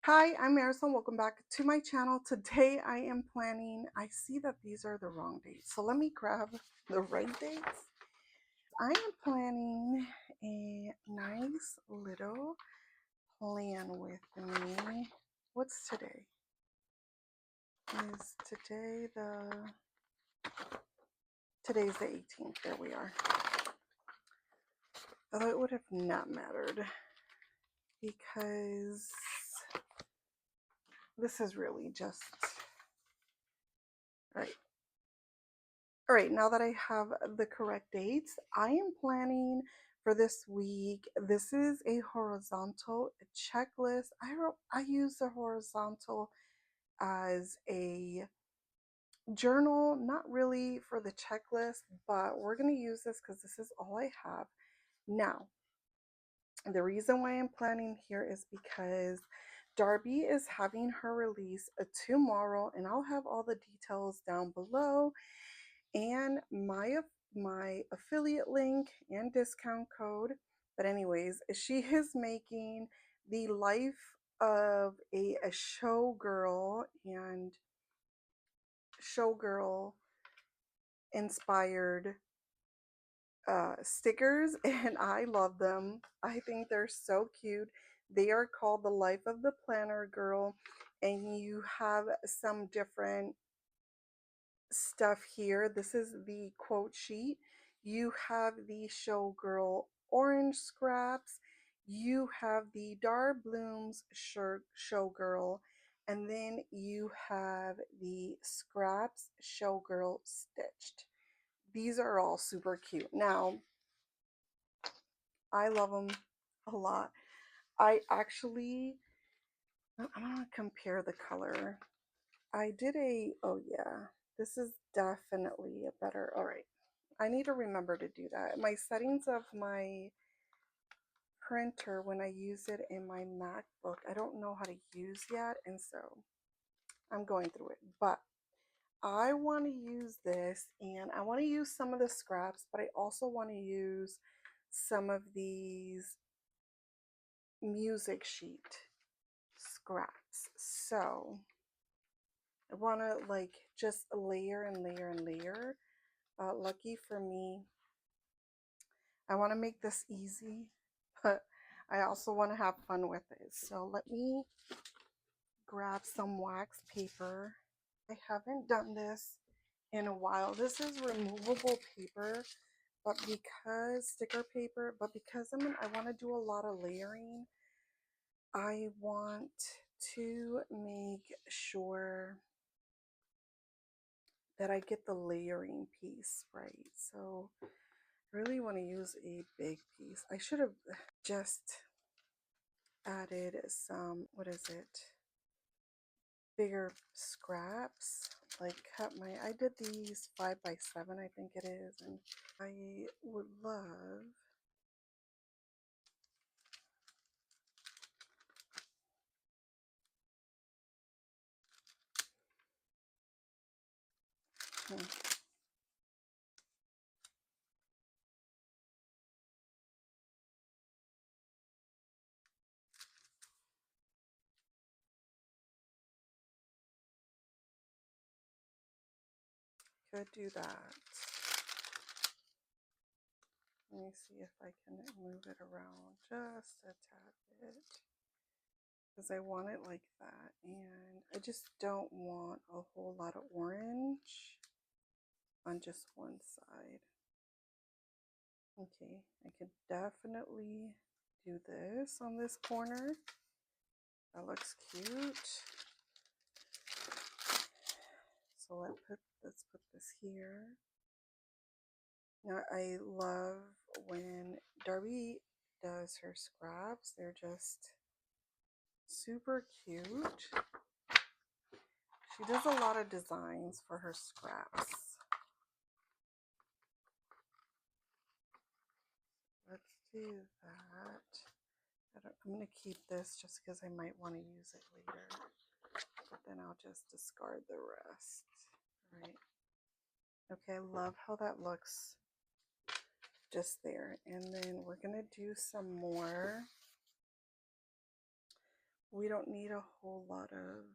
Hi, I'm Marysol. Welcome back to my channel. Today I am planning, I see that these are the wrong dates, so let me grab the right dates. I am planning a nice little plan with me. What's today? Is today today's the 18th. There we are. Although it would have not mattered because this is really just right. All right, now that I have the correct dates, I am planning for this week. This is a horizontal checklist. I use the horizontal as a journal, not really for the checklist, but we're going to use this because this is all I have. Now, the reason why I'm planning here is because Darby is having her release tomorrow, and I'll have all the details down below and my affiliate link and discount code. But anyways, she is making the life of a showgirl and showgirl inspired stickers, and I love them. I think they're so cute. They are called the Life of the Planner Girl, and you have some different stuff here. This is the quote sheet. You have the Showgirl orange scraps. You have the Dar Blooms Showgirl. And then you have the scraps Showgirl stitched. These are all super cute. Now, I love them a lot. I actually, I'm going to compare the color. I did oh yeah, this is definitely a better, all right. I need to remember to do that. My settings of my printer when I use it in my MacBook, I don't know how to use yet, and so I'm going through it. But I want to use this, and I want to use some of the scraps, but I also want to use some of these music sheet scraps. So I want to like just layer and layer and layer. Lucky for me, I want to make this easy, but I also want to have fun with it. So let me grab some wax paper. I haven't done this in a while. This is removable paper, but because sticker paper, but because I want to do a lot of layering, I want to make sure that I get the layering piece right. So I really want to use a big piece. I should have just added some, what is it, bigger scraps. Like I did these 5x7, I think it is, and I would love could do that. Let me see if I can move it around just a tad bit, because I want it like that, and I just don't want a whole lot of orange on just one side. Okay, I could definitely do this on this corner. That looks cute. So let's put this here. Now I love when Darby does her scraps. They're just super cute. She does a lot of designs for her scraps. Let's do that. I'm going to keep this just because I might want to use it later. But then I'll just discard the rest. All right. Okay, I love how that looks just there. And then we're going to do some more We don't need a whole lot of,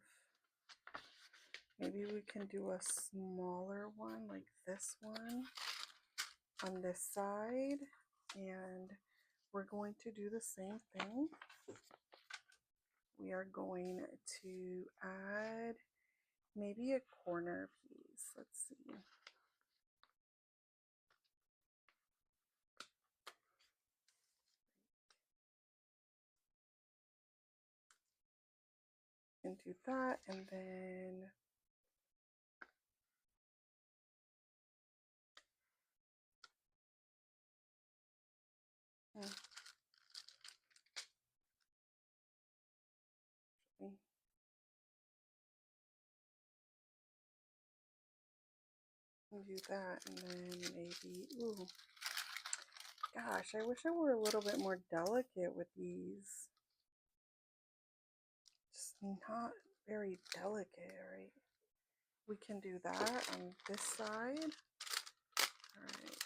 maybe we can do a smaller one like this one on this side, and we're going to do the same thing. We are going to add maybe a corner piece. Let's see. And do that, and then do that, and then maybe, ooh, gosh, I wish I were a little bit more delicate with these. Just not very delicate, right? We can do that on this side. All right.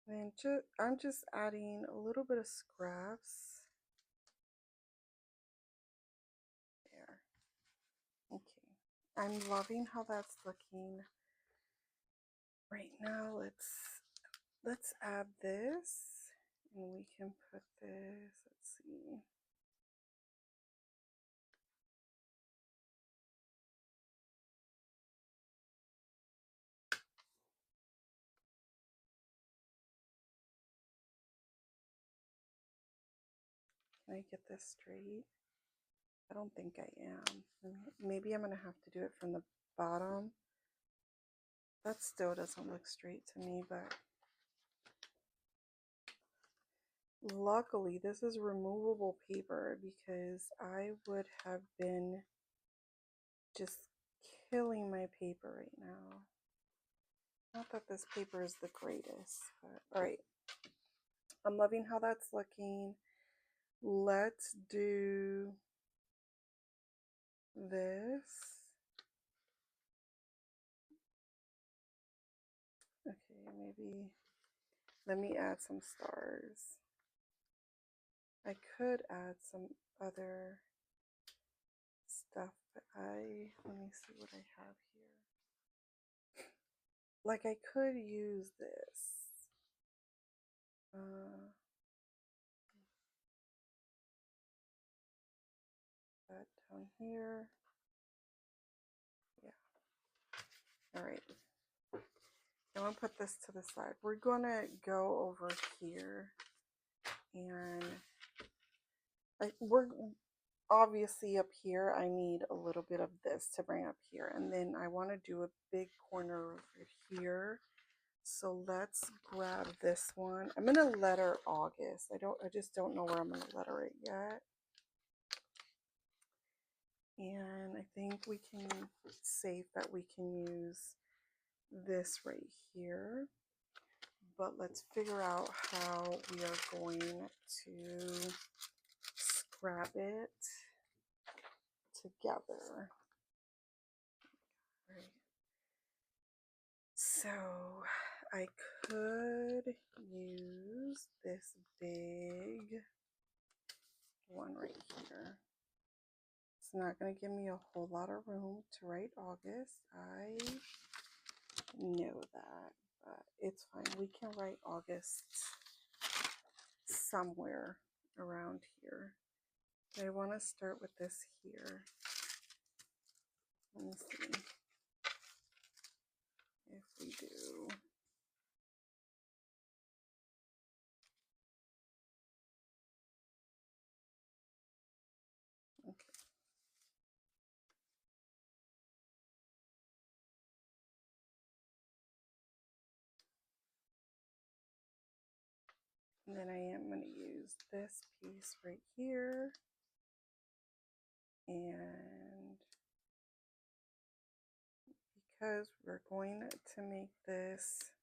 And I'm just adding a little bit of scraps. There. Okay. I'm loving how that's looking. Right now, let's add this, and we can put this, let's see. Can I get this straight? I don't think I am. Maybe I'm gonna have to do it from the bottom. That still doesn't look straight to me, but luckily this is removable paper, because I would have been just killing my paper right now. Not that this paper is the greatest, but all right. I'm loving how that's looking. Let's do this. Okay, maybe let me add some stars. I could add some other stuff, but let me see what I have here. Like, I could use this. That down here. Yeah. All right. I'm gonna put this to the side. We're gonna go over here, and we're obviously up here. I need a little bit of this to bring up here, and then I want to do a big corner over here. So let's grab this one. I'm gonna letter August. I just don't know where I'm gonna letter it yet. And I think we can, it's safe that we can use this right here. But let's figure out how we are going to scrap it together. Right. So I could use this big one right here. It's not going to give me a whole lot of room to write August. I know that, but it's fine. We can write August somewhere around here. I want to start with this here. Let me see if we do. Okay. And then I am going to use this piece right here. And because we're going to make this,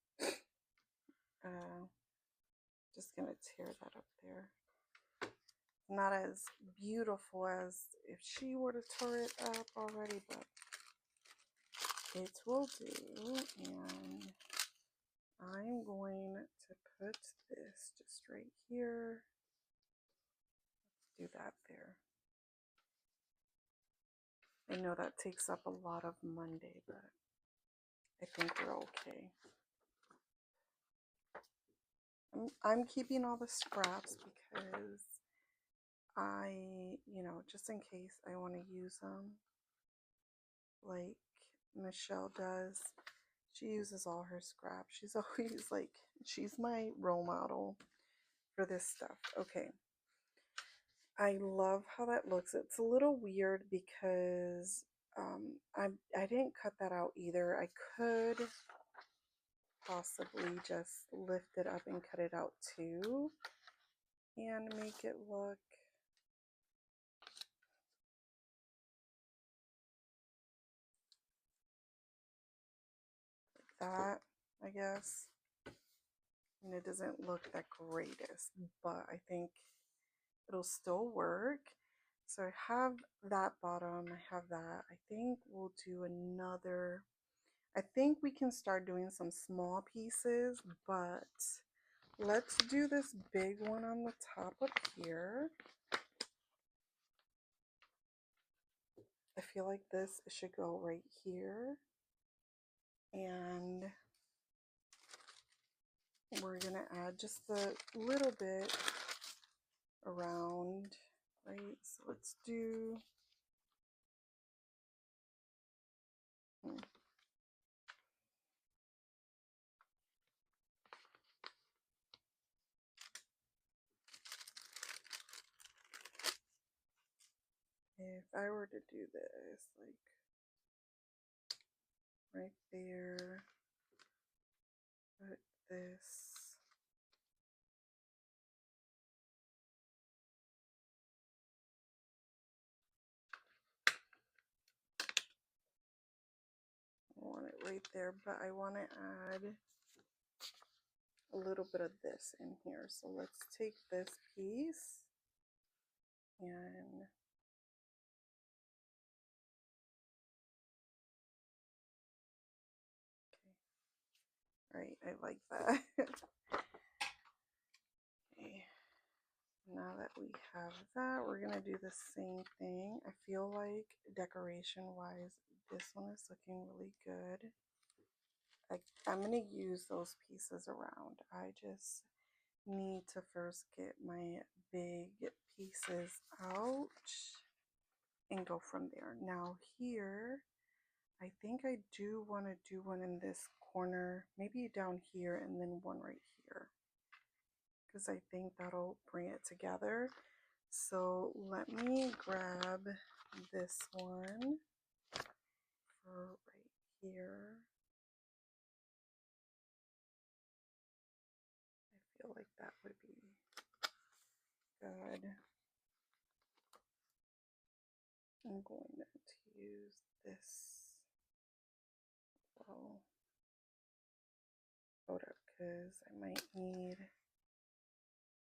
just going to tear that up there. Not as beautiful as if she were to tear it up already, but it will do. And I'm going to put this just right here. do that there. I know that takes up a lot of Monday, but I think we're okay. I'm keeping all the scraps because just in case I want to use them, like Michelle does. She uses all her scraps. She's always like, she's my role model for this stuff. Okay. I love how that looks. It's a little weird because I didn't cut that out either. I could possibly just lift it up and cut it out too and make it look like that, I guess. And it doesn't look the greatest, but I think it'll still work. So I have that bottom, I have that. I think we'll do another, I think we can start doing some small pieces, but let's do this big one on the top up here. I feel like this should go right here. And we're gonna add just a little bit around, right? So let's do, if I were to do this, like right there, put this, I want it right there, but I want to add a little bit of this in here. So let's take this piece and okay. Right, I like that. Okay. Now that we have that, we're gonna do the same thing. I feel like decoration wise, this one is looking really good. I'm gonna use those pieces around. I just need to first get my big pieces out and go from there. Now here, I think I do want to do one in this corner, maybe down here and then one right here, because I think that'll bring it together. So let me grab this one for right here. I feel like that would be good. I'm going to use this little photo because I might need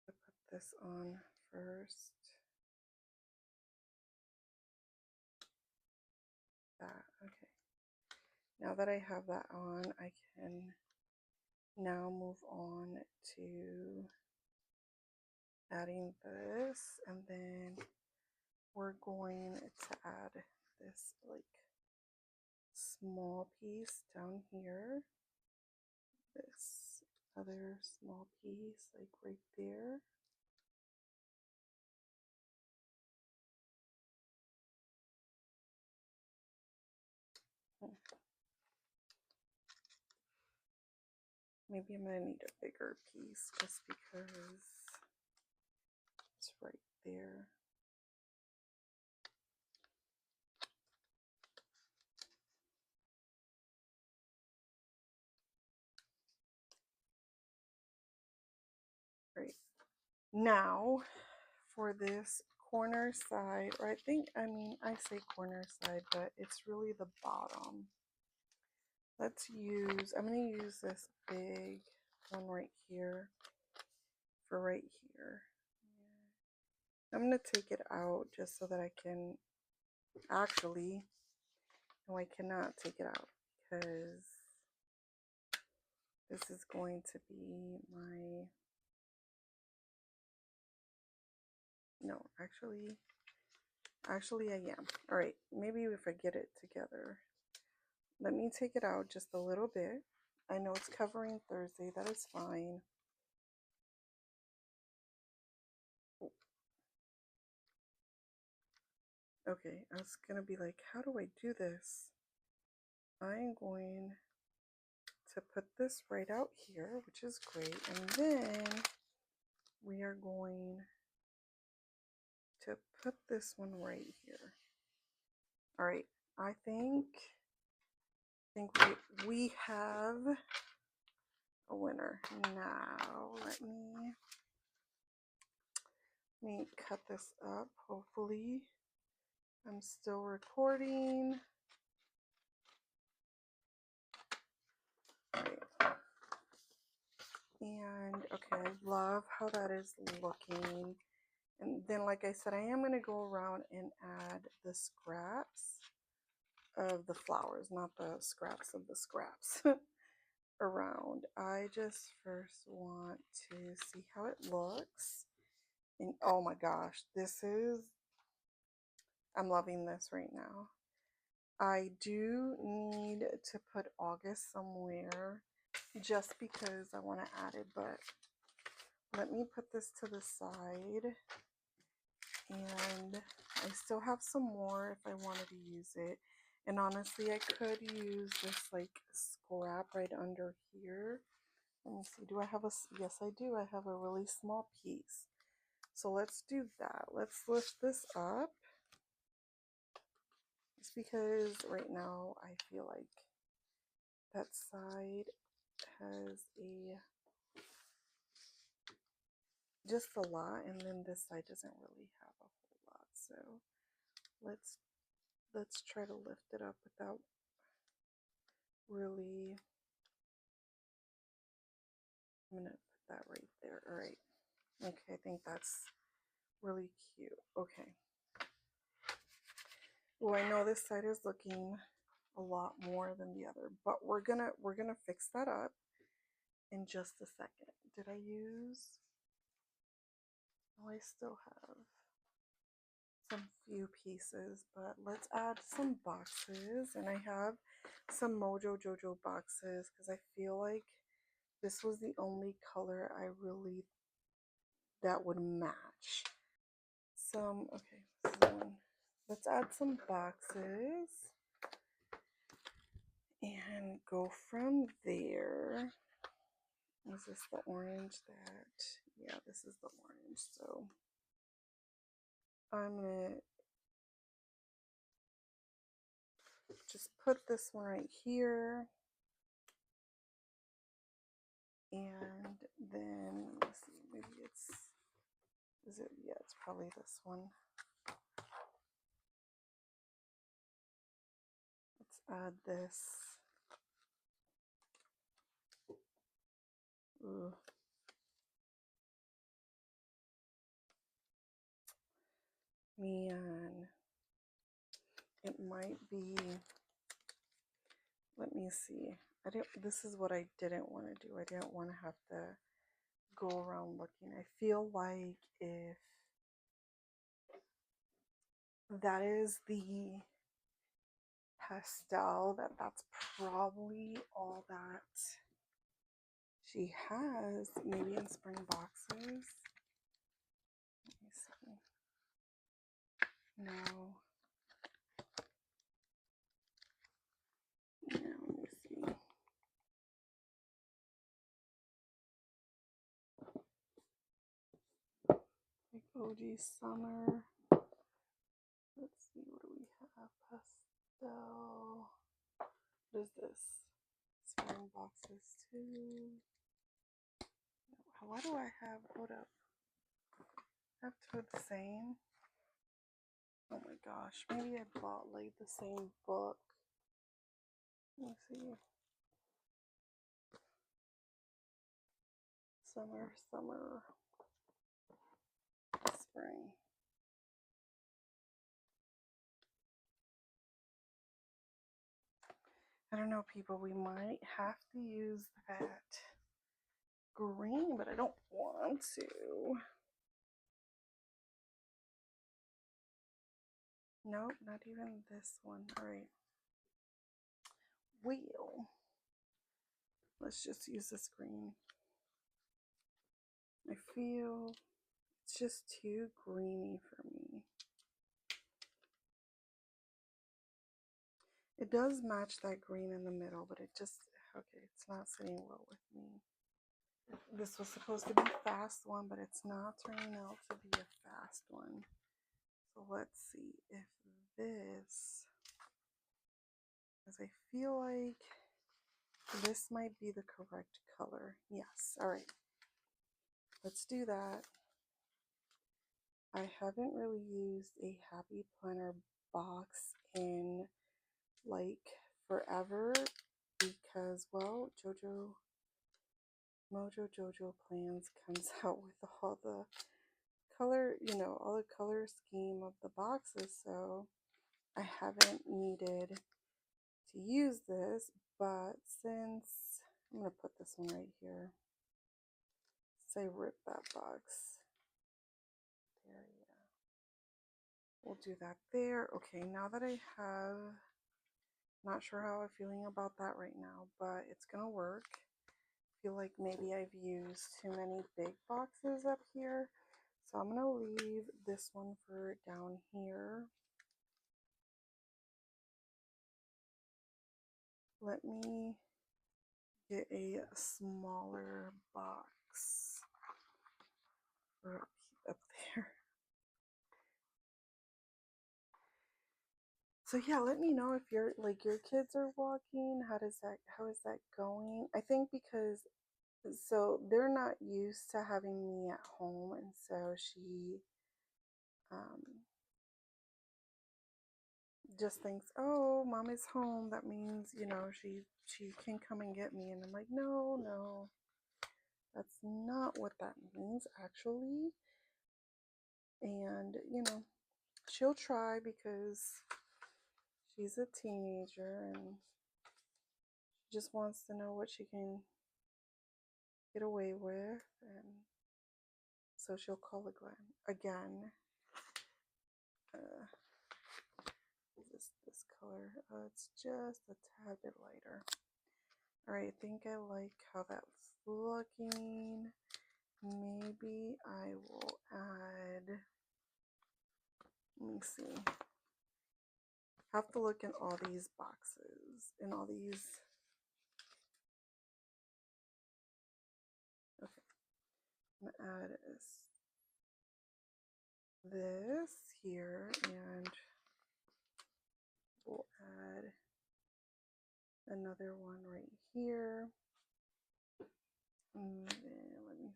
to put this on first. That, okay. Now that I have that on, I can now move on to adding this, and then we're going to add this like small piece down here, this other small piece like right there. Maybe I'm gonna need a bigger piece just because it's right there. Right. Now for this corner side, or I say corner side, but it's really the bottom. I'm going to use this big one right here for right here. I'm going to take it out just so that I can actually, no, I cannot take it out because this is going to be my No, actually I am. All right, maybe if I get it together. Let me take it out just a little bit. I know it's covering Thursday. That is fine. Okay, I was going to be like, how do I do this? I'm going to put this right out here, which is great. And then we are going to put this one right here. All right, I think we have a winner. Now let me cut this up. Hopefully I'm still recording. All right. And okay, I love how that is looking. And then, like I said, I am going to go around and add the scraps of the flowers, not the scraps of the scraps around. I just first want to see how it looks. And oh my gosh, I'm loving this right now. I do need to put August somewhere just because I want to add it, but let me put this to the side. And I still have some more if I wanted to use it. And honestly, I could use this like scrap right under here. Let me see, do I have yes I do, I have a really small piece. So let's do that. Let's lift this up. It's because right now I feel like that side has just a lot, and then this side doesn't really have a whole lot. So let's try to lift it up without really. I'm gonna put that right there. All right. Okay, I think that's really cute. Okay. Well, I know this side is looking a lot more than the other, but we're gonna fix that up in just a second. Did I use? Oh, I still have some few pieces, but let's add some boxes. And I have some Mojo Jojo boxes because I feel like this was the only color I really that would match. Okay, so let's add some boxes and go from there. Is this the orange that, yeah, this is the orange. So I'm gonna just put this one right here. And then, let's see, maybe yeah, it's probably this one. Let's add this. Ooh. Man, it might be, let me see. This is what I didn't want to do. I didn't want to have to go around looking. I feel like if that is the pastel, that's probably all that she has, maybe in spring boxes. Let me see. No. Let me see. Like OG Summer. Let's see, what do we have? Pastel. What is this? Spring boxes too. Why do I have, hold up. I have two of the same. Oh my gosh, maybe I bought like the same book. Let me see. Summer, spring. I don't know, people. We might have to use that green, but I don't want to. Nope, not even this one. All right. Wheel. Let's just use this green. I feel it's just too greeny for me. It does match that green in the middle, but it just, okay, it's not sitting well with me. This was supposed to be a fast one, but it's not turning out to be a fast one. So let's see if this, because I feel like this might be the correct color. Yes, all right. Let's do that. I haven't really used a Happy Planner box in like forever because, well, Mojo Jojo Plans comes out with all the color, all the color scheme of the boxes, so I haven't needed to use this, but since I'm going to put this one right here, say rip that box. There, yeah. We'll do that there. Okay, now that I have, not sure how I'm feeling about that right now, but it's going to work. I feel like maybe I've used too many big boxes up here. So I'm going to leave this one for down here. Let me get a smaller box for up there. So yeah, let me know if you're like your kids are walking. How is that going? I think because so they're not used to having me at home, and so she just thinks, oh, mom is home. That means, she can come and get me. And I'm like, no, no, that's not what that means actually. And, she'll try because she's a teenager and she just wants to know what she can get away with. And so she'll call again. Uh, this color, it's just a tad bit lighter. All right, I think I like how that's looking. Maybe I will add, let me see. I have to look in all these boxes, in all these. Okay, I'm gonna add this here, and we'll add another one right here. And then let me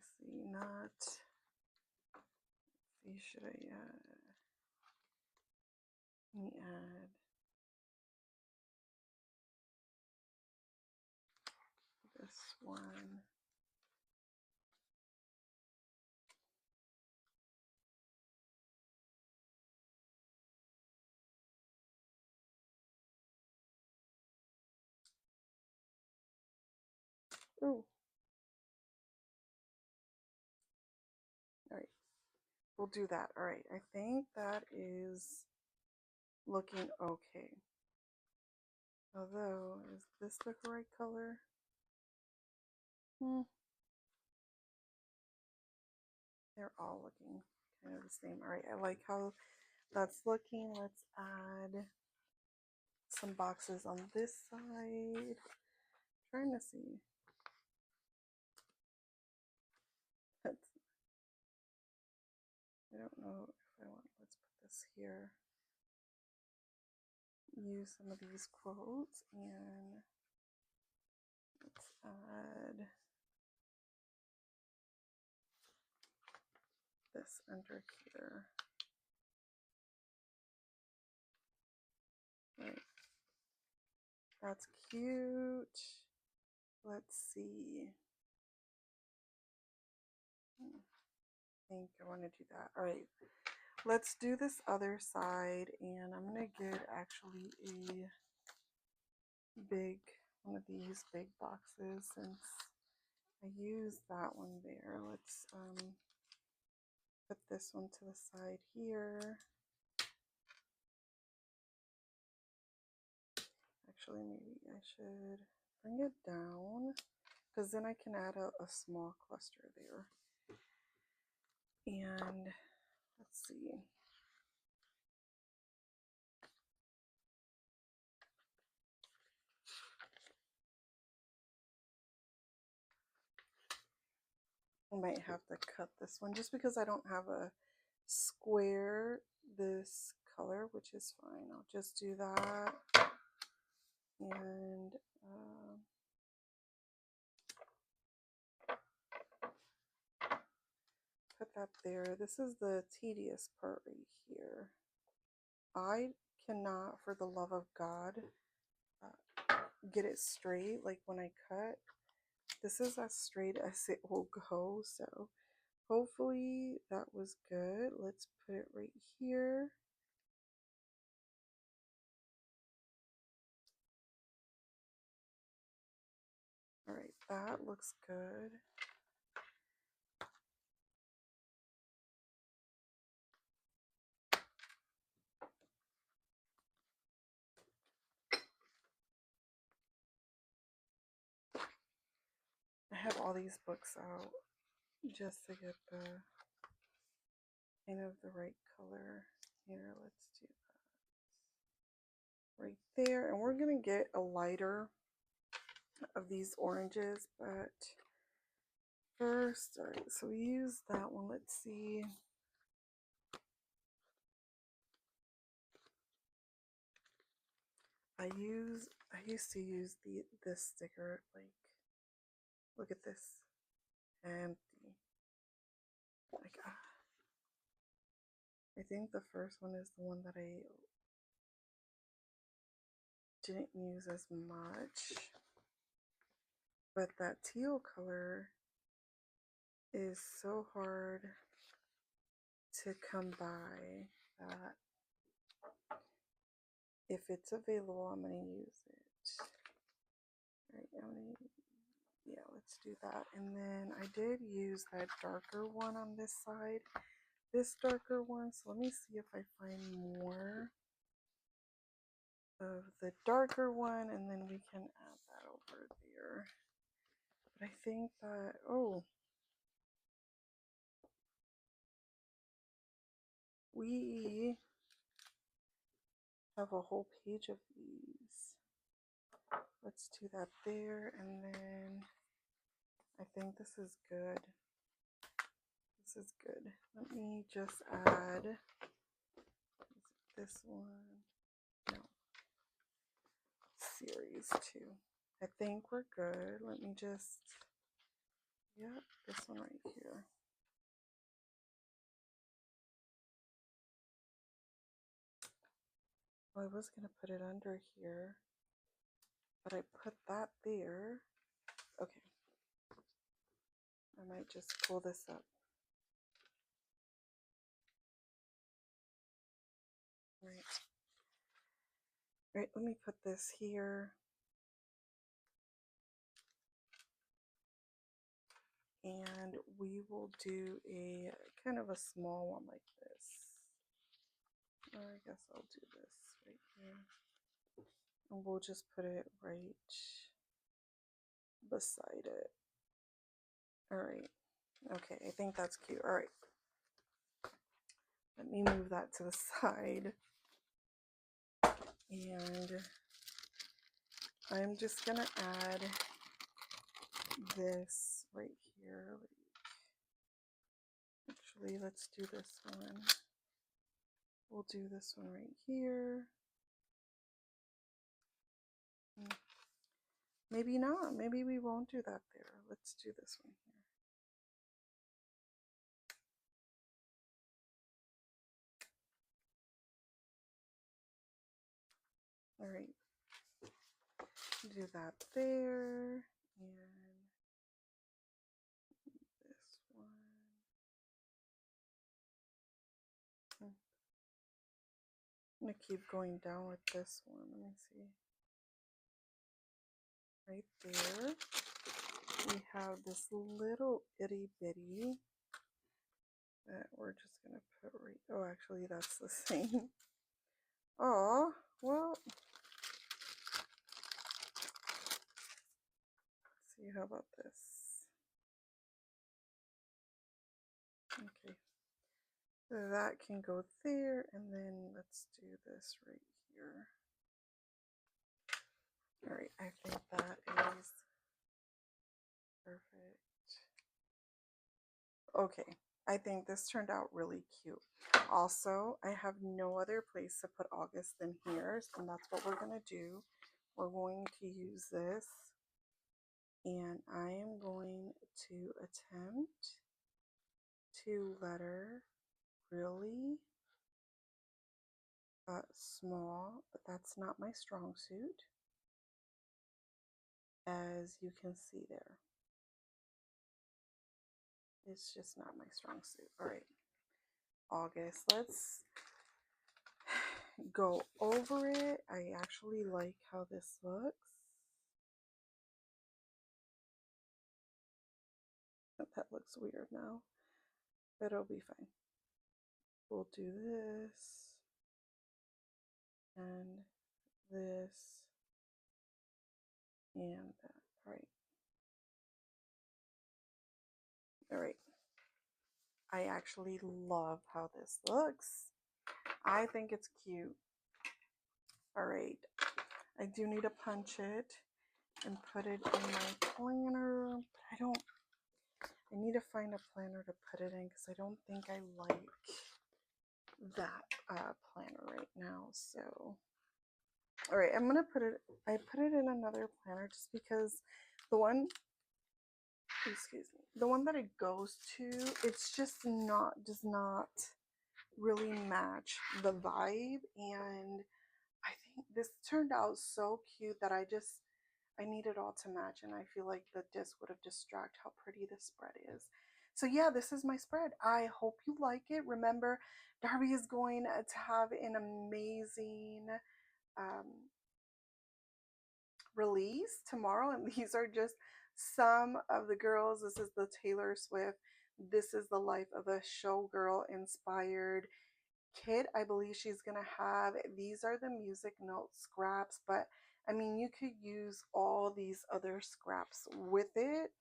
see, should I let me add this one. Ooh, all right, we'll do that. All right, I think that is looking okay. Although, is this the correct color? They're all looking kind of the same. All right, I like how that's looking. Let's add some boxes on this side. Trying to see. I don't know if I want, let's put this here. Use some of these quotes and let's add this under here. Right. That's cute. Let's see. I think I want to do that. All right. Let's do this other side, and I'm going to get actually a one of these big boxes since I used that one there. Let's put this one to the side here. actually, maybe I should bring it down because then I can add a small cluster there. And let's see. I might have to cut this one just because I don't have a square this color, which is fine. I'll just do that. And put that there. This is the tedious part right here. I cannot, for the love of God, get it straight. Like when I cut, this is as straight as it will go. So hopefully that was good. Let's put it right here. All right, that looks good. I have all these books out just to get the kind of the right color. Here, let's do that right there. And we're gonna get a lighter of these oranges, but first, all right, so we use that one. Let's see. I used to use this sticker, like, look at this, empty. Like, I think the first one is the one that I didn't use as much, but that teal color is so hard to come by that if it's available, I'm gonna use it. All right, yeah, let's do that. And then I did use that darker one on this side, this darker one. So let me see if I find more of the darker one, and then we can add that over there. But I think that, oh, we have a whole page of these. Let's do that there, and then I think this is good. This is good. Let me just add this one. No. Series 2. I think we're good. Let me just, yeah, this one right here. Well, I was going to put it under here, but I put that there. Okay. I might just pull this up. Right. Right, let me put this here. And we will do a kind of a small one like this. Or I guess I'll do this right here. And we'll just put it right beside it. All right. Okay, I think that's cute. All right. Let me move that to the side. And I'm just gonna add this right here. Actually, let's do this one. We'll do this one right here. Maybe not. Maybe we won't do that there. Let's do this one here. All right. Do that there. And this one. I'm going to keep going down with this one. Let me see. Right there. We have this little itty bitty that we're just going to put right. Oh, actually, that's the same. Oh, well. how about this? Okay, that can go there, and then let's do this right here. All right, I think that is perfect. Okay, I think this turned out really cute. Also, I have no other place to put August than here, and that's what we're going to do. We're going to use this, and I am going to attempt to letter really small, but that's not my strong suit, as you can see there. It's just not my strong suit. All right, August, let's go over it. I actually like how this looks. That looks weird now, but it'll be fine. We'll do this and this and that. All right. All right. I actually love how this looks. I think it's cute. All right. I do need to punch it and put it in my planner, but I need to find a planner to put it in because I don't think I like that planner right now. So, all right, I'm gonna I put it in another planner just because the one, excuse me, the one that it goes to, it's just does not really match the vibe. And I think this turned out so cute that I need it all to match, and I feel like the disc would have distracted how pretty this spread is. So yeah, this is my spread. I hope you like it. Remember, Darby is going to have an amazing um, release tomorrow, and these are just some of the girls. This is the Taylor Swift This Is the Life of a Showgirl inspired kit. I believe she's gonna have, these are the music note scraps, but I mean, you could use all these other scraps with it.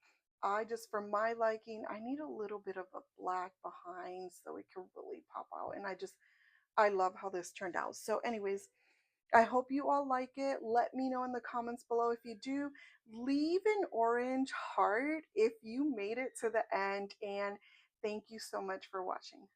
I just, for my liking, I need a little bit of a black behind so it can really pop out. And I love how this turned out. So anyways, I hope you all like it. Let me know in the comments below if you do. Leave an orange heart if you made it to the end. And thank you so much for watching.